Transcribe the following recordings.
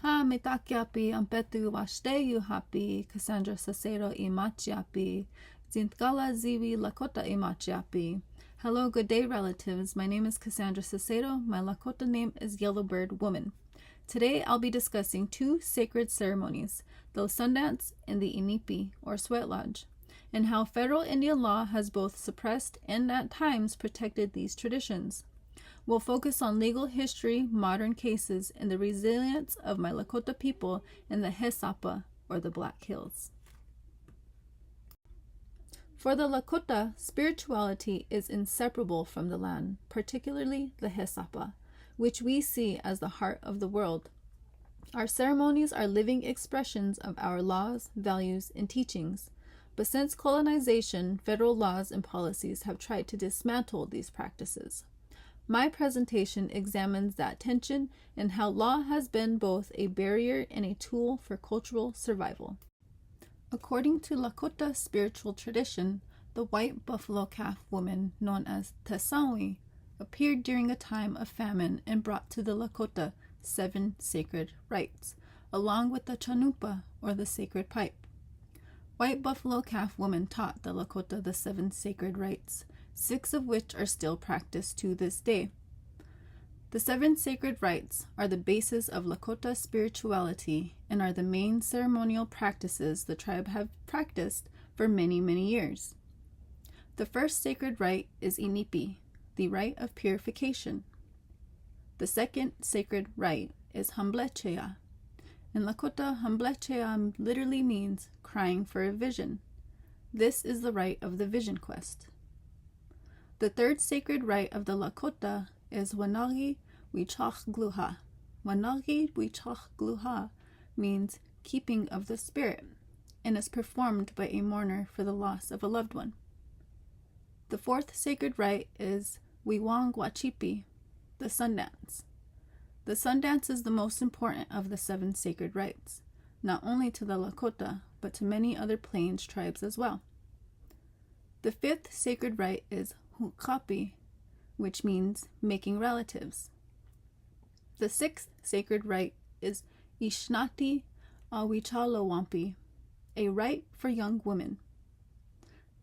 Ha mitakiapi ampetu washteyu hapi, Cassandra Sasero imachiapi, Zintkala ziwi Lakota imachiapi. Hello, good day, relatives. My name is Cassandra Sasero. My Lakota name is Yellowbird Woman. Today, I'll be discussing two sacred ceremonies, the Sundance and the Inípi, or Sweat Lodge, and how federal Indian law has both suppressed and at times protected these traditions. We'll focus on legal history, modern cases, and the resilience of my Lakota people in the Sapa, or the Black Hills. For the Lakota, spirituality is inseparable from the land, particularly the Sapa, which we see as the heart of the world. Our ceremonies are living expressions of our laws, values, and teachings. But since colonization, federal laws and policies have tried to dismantle these practices. My presentation examines that tension and how law has been both a barrier and a tool for cultural survival. According to Lakota spiritual tradition, the white buffalo calf woman known as Tesawi appeared during a time of famine and brought to the Lakota 7 sacred rites, along with the chanupa, or the sacred pipe. White buffalo calf woman taught the Lakota the 7 sacred rites, 6 of which are still practiced to this day. The 7 sacred rites are the basis of Lakota spirituality and are the main ceremonial practices the tribe have practiced for many, many years. The first sacred rite is Inípi, the rite of purification. The second sacred rite is Hamblechea. In Lakota, Hamblechea literally means crying for a vision. This is the rite of the vision quest. The third sacred rite of the Lakota is Wanagi Wichach Gluha. Wanagi Wichach Gluha means keeping of the spirit and is performed by a mourner for the loss of a loved one. The fourth sacred rite is Wiwang Wachipi, the Sundance. The Sundance is the most important of the 7 sacred rites, not only to the Lakota, but to many other Plains tribes as well. The fifth sacred rite is Hukapi, which means making relatives. The sixth sacred rite is Ishnati Awichalawampi, a rite for young women.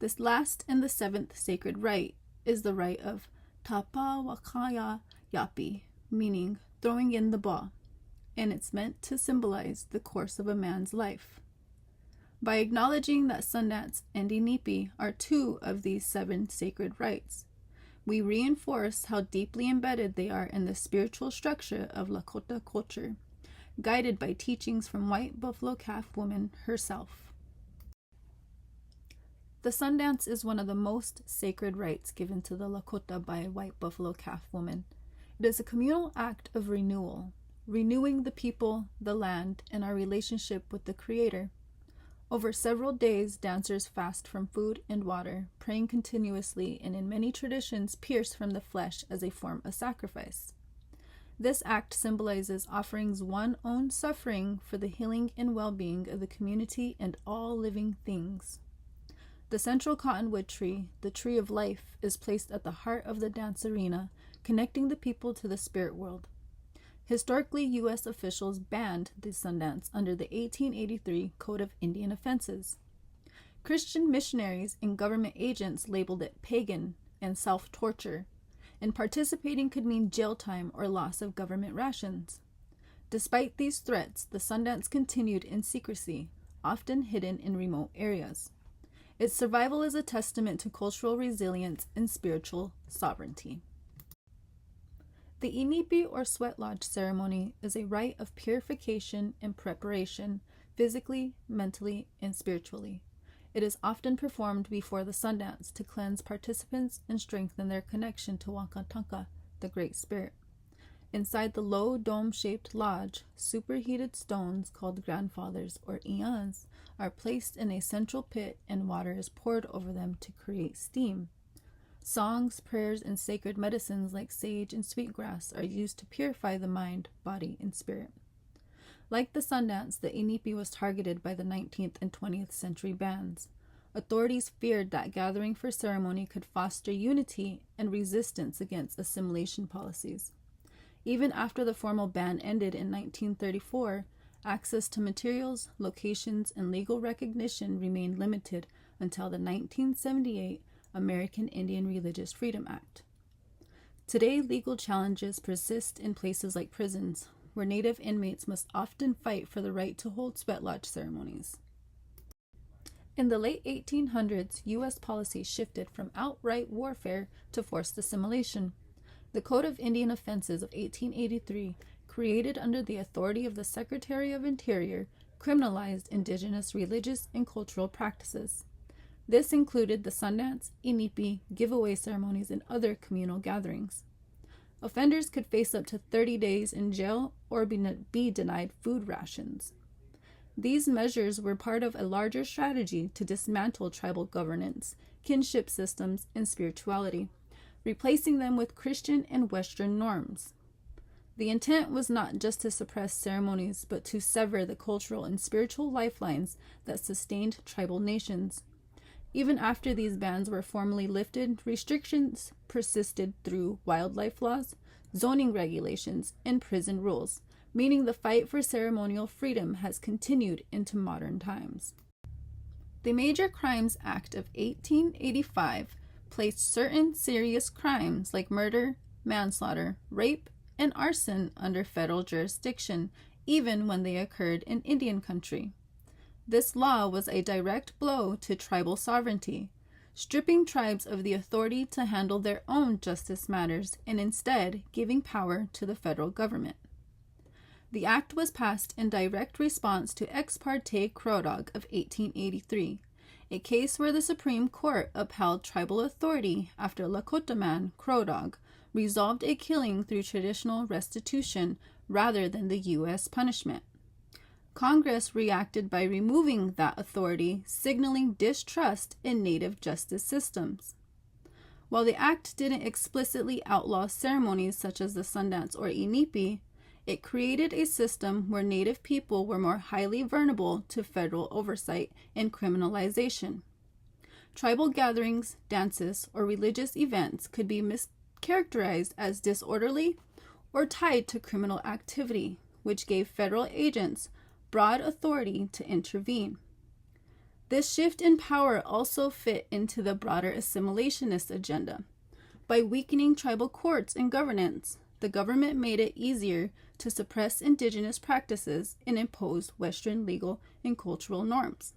This last and the 7th sacred rite is the rite of Tapawakaya Yapi, meaning throwing in the ball, and it's meant to symbolize the course of a man's life. By acknowledging that Sundance and Inípi are 2 of these 7 sacred rites, we reinforce how deeply embedded they are in the spiritual structure of Lakota culture, guided by teachings from white buffalo calf woman herself. The Sundance is one of the most sacred rites given to the Lakota by a white buffalo calf woman. It is a communal act of renewal, renewing the people, the land, and our relationship with the Creator. Over several days, dancers fast from food and water, praying continuously, and in many traditions pierce from the flesh as a form of sacrifice. This act symbolizes offering's one's own suffering for the healing and well-being of the community and all living things. The central cottonwood tree, the tree of life, is placed at the heart of the dance arena, connecting the people to the spirit world. Historically, U.S. officials banned the Sundance under the 1883 Code of Indian Offenses. Christian missionaries and government agents labeled it pagan and self-torture, and participating could mean jail time or loss of government rations. Despite these threats, the Sundance continued in secrecy, often hidden in remote areas. Its survival is a testament to cultural resilience and spiritual sovereignty. The Inípi, or Sweat Lodge ceremony, is a rite of purification and preparation, physically, mentally, and spiritually. It is often performed before the Sundance to cleanse participants and strengthen their connection to Wakatanka, the Great Spirit. Inside the low dome-shaped lodge, superheated stones called grandfathers, or ians, are placed in a central pit and water is poured over them to create steam. Songs, prayers, and sacred medicines like sage and sweetgrass are used to purify the mind, body, and spirit. Like the Sundance, the Inípi was targeted by the 19th and 20th century bans. Authorities feared that gathering for ceremony could foster unity and resistance against assimilation policies. Even after the formal ban ended in 1934, access to materials, locations, and legal recognition remained limited until the 1978 American Indian Religious Freedom Act. Today, legal challenges persist in places like prisons, where Native inmates must often fight for the right to hold sweat lodge ceremonies. In the late 1800s, U.S. policy shifted from outright warfare to forced assimilation. The Code of Indian Offenses of 1883, created under the authority of the Secretary of Interior, criminalized indigenous religious and cultural practices. This included the Sundance, Inípi, giveaway ceremonies, and other communal gatherings. Offenders could face up to 30 days in jail or be denied food rations. These measures were part of a larger strategy to dismantle tribal governance, kinship systems, and spirituality, replacing them with Christian and Western norms. The intent was not just to suppress ceremonies, but to sever the cultural and spiritual lifelines that sustained tribal nations. Even after these bans were formally lifted, restrictions persisted through wildlife laws, zoning regulations, and prison rules, meaning the fight for ceremonial freedom has continued into modern times. The Major Crimes Act of 1885 placed certain serious crimes like murder, manslaughter, rape, and arson under federal jurisdiction, even when they occurred in Indian country. This law was a direct blow to tribal sovereignty, stripping tribes of the authority to handle their own justice matters and instead giving power to the federal government. The act was passed in direct response to Ex parte Crow Dog of 1883, a case where the Supreme Court upheld tribal authority after Lakota man Crow Dog resolved a killing through traditional restitution rather than the U.S. punishment. Congress reacted by removing that authority, signaling distrust in Native justice systems. While the act didn't explicitly outlaw ceremonies such as the Sundance or Inípi, it created a system where Native people were more highly vulnerable to federal oversight and criminalization. Tribal gatherings, dances, or religious events could be mischaracterized as disorderly or tied to criminal activity, which gave federal agents broad authority to intervene. This shift in power also fit into the broader assimilationist agenda. By weakening tribal courts and governance, the government made it easier to suppress indigenous practices and impose Western legal and cultural norms.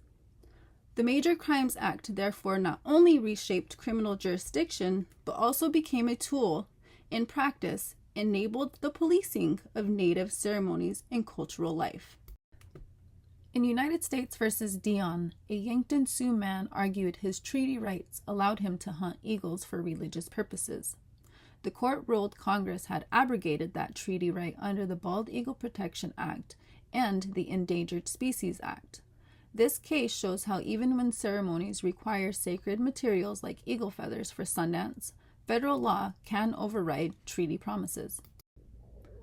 The Major Crimes Act therefore not only reshaped criminal jurisdiction, but also became a tool, in practice, enabled the policing of Native ceremonies and cultural life. In United States v. Dion, a Yankton Sioux man argued his treaty rights allowed him to hunt eagles for religious purposes. The court ruled Congress had abrogated that treaty right under the Bald Eagle Protection Act and the Endangered Species Act. This case shows how even when ceremonies require sacred materials like eagle feathers for Sundance, federal law can override treaty promises.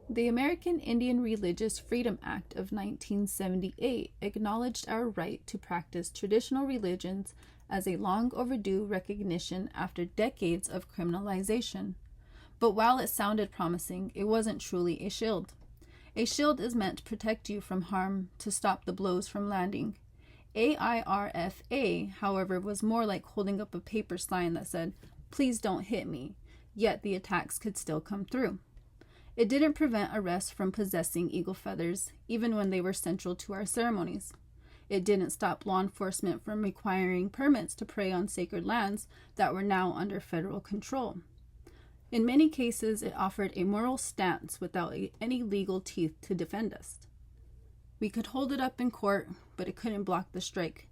The American Indian Religious Freedom Act of 1978 acknowledged our right to practice traditional religions as a long overdue recognition after decades of criminalization. But while it sounded promising, it wasn't truly a shield. A shield is meant to protect you from harm, to stop the blows from landing. AIRFA, however, was more like holding up a paper sign that said, "Please don't hit me," yet the attacks could still come through. It didn't prevent arrests from possessing eagle feathers, even when they were central to our ceremonies. It didn't stop law enforcement from requiring permits to prey on sacred lands that were now under federal control. In many cases, it offered a moral stance without any legal teeth to defend us. We could hold it up in court, but it couldn't block the strike,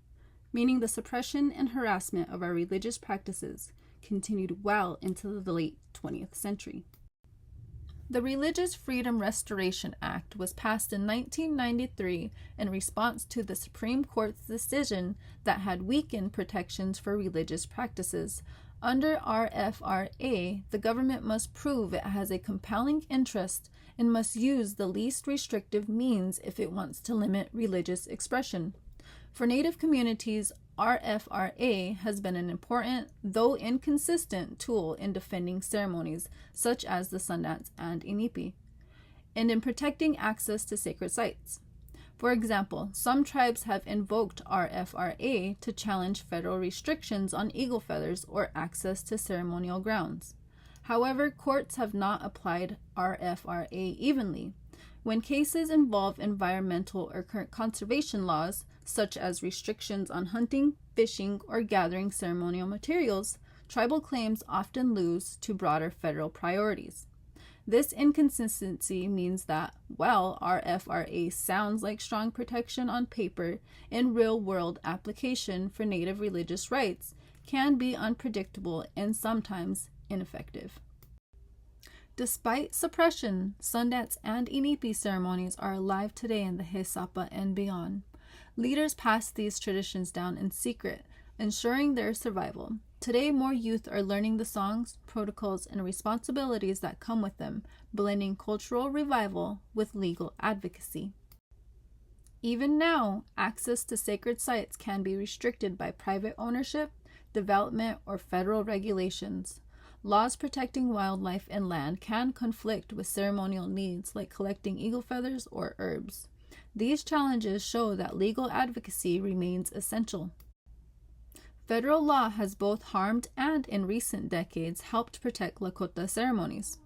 meaning the suppression and harassment of our religious practices continued well into the late 20th century. The Religious Freedom Restoration Act was passed in 1993 in response to the Supreme Court's decision that had weakened protections for religious practices. Under RFRA, the government must prove it has a compelling interest and must use the least restrictive means if it wants to limit religious expression. For Native communities, RFRA has been an important, though inconsistent, tool in defending ceremonies such as the Sundance and Inípi. and in protecting access to sacred sites. For example, some tribes have invoked RFRA to challenge federal restrictions on eagle feathers or access to ceremonial grounds. However, courts have not applied RFRA evenly. When cases involve environmental or conservation laws, such as restrictions on hunting, fishing, or gathering ceremonial materials, tribal claims often lose to broader federal priorities. This inconsistency means that, while RFRA sounds like strong protection on paper, in real-world application for Native religious rights can be unpredictable and sometimes ineffective. Despite suppression, Sundance and Inípi ceremonies are alive today in the Sapa and beyond. Leaders passed these traditions down in secret, ensuring their survival. Today, more youth are learning the songs, protocols, and responsibilities that come with them, blending cultural revival with legal advocacy. Even now, access to sacred sites can be restricted by private ownership, development, or federal regulations. Laws protecting wildlife and land can conflict with ceremonial needs like collecting eagle feathers or herbs. These challenges show that legal advocacy remains essential. Federal law has both harmed and, in recent decades, helped protect Lakota ceremonies.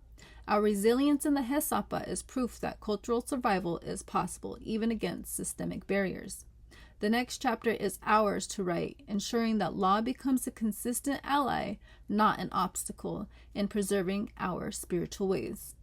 Our resilience in the Sapa is proof that cultural survival is possible even against systemic barriers. The next chapter is ours to write, ensuring that law becomes a consistent ally, not an obstacle, in preserving our spiritual ways.